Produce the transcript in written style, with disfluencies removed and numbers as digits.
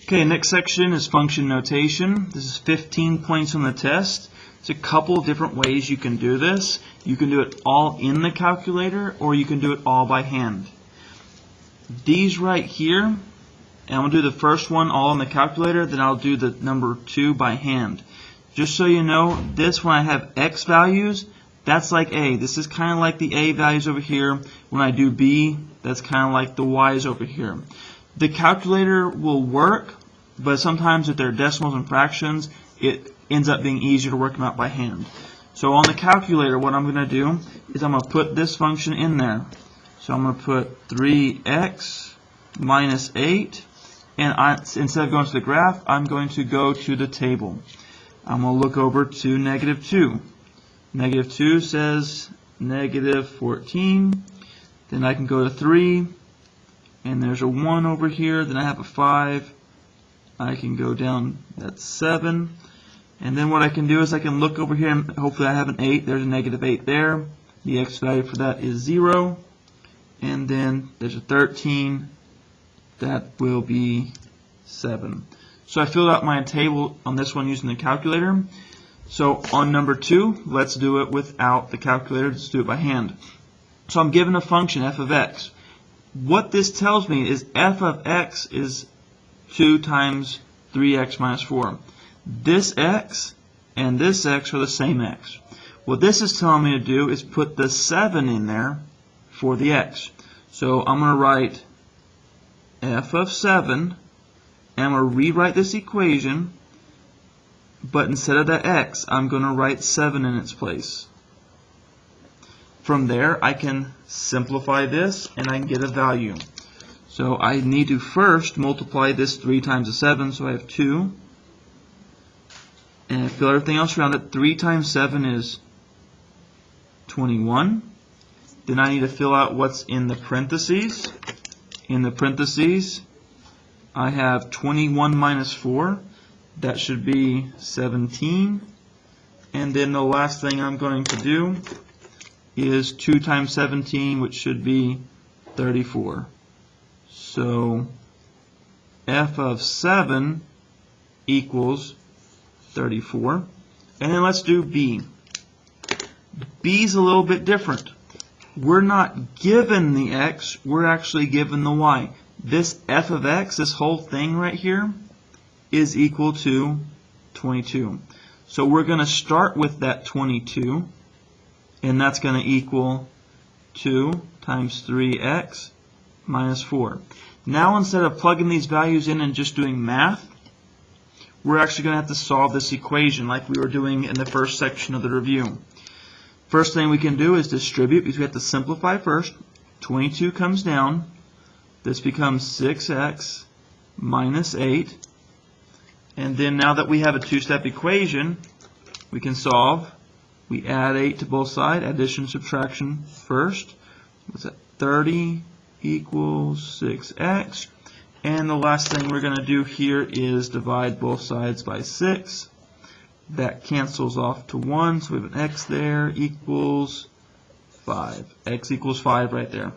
Okay, next section is function notation. This is 15 points on the test. There's a couple different ways you can do this. You can do it all in the calculator, or you can do it all by hand. These right here, and I'm going to do the first one all in the calculator, then I'll do the number 2 by hand. Just so you know, this when I have x values, that's like a. This is kind of like the a values over here. When I do b, that's kind of like the y's over here. The calculator will work, but sometimes if they're decimals and fractions, it ends up being easier to work them out by hand. So on the calculator, what I'm going to do is I'm going to put this function in there. So I'm going to put 3x minus 8, and instead of going to the graph, I'm going to go to the table. I'm going to look over to negative 2. Negative 2 says negative 14. Then I can go to 3. And there's a 1 over here. Then I have a 5. I can go down. That's 7. And then what I can do is I can look over here and hopefully I have an 8. There's a negative 8 there. The x value for that is 0. And then there's a 13. That will be 7. So I filled out my table on this one using the calculator. So on number 2, let's do it without the calculator. Let's do it by hand. So I'm given a function f of x. What this tells me is f of x is 2 times 3x minus 4. This x and this x are the same x. What this is telling me to do is put the 7 in there for the x. So I'm going to write f of 7, and I'm going to rewrite this equation, but instead of that x, I'm going to write 7 in its place. From there, I can simplify this, and I can get a value. So I need to first multiply this 3 times the 7, so I have 2. And I fill everything else around it. 3 times 7 is 21. Then I need to fill out what's in the parentheses. In the parentheses, I have 21 minus 4. That should be 17. And then the last thing I'm going to do is 2 times 17, which should be 34. So f of 7 equals 34. And then let's do b. b is a little bit different. We're not given the x, we're actually given the y. This f of x, this whole thing right here, is equal to 22. So we're going to start with that 22. And that's going to equal 2 times 3x minus 4. Now instead of plugging these values in and just doing math, we're actually going to have to solve this equation like we were doing in the first section of the review. First thing we can do is distribute, because we have to simplify first. 22 comes down. This becomes 6x minus 8. And then now that we have a two-step equation, we can solve. We add 8 to both sides, addition, subtraction first. What's that? 30 equals 6x. And the last thing we're going to do here is divide both sides by 6. That cancels off to 1, so we have an x there equals 5. X equals 5 right there.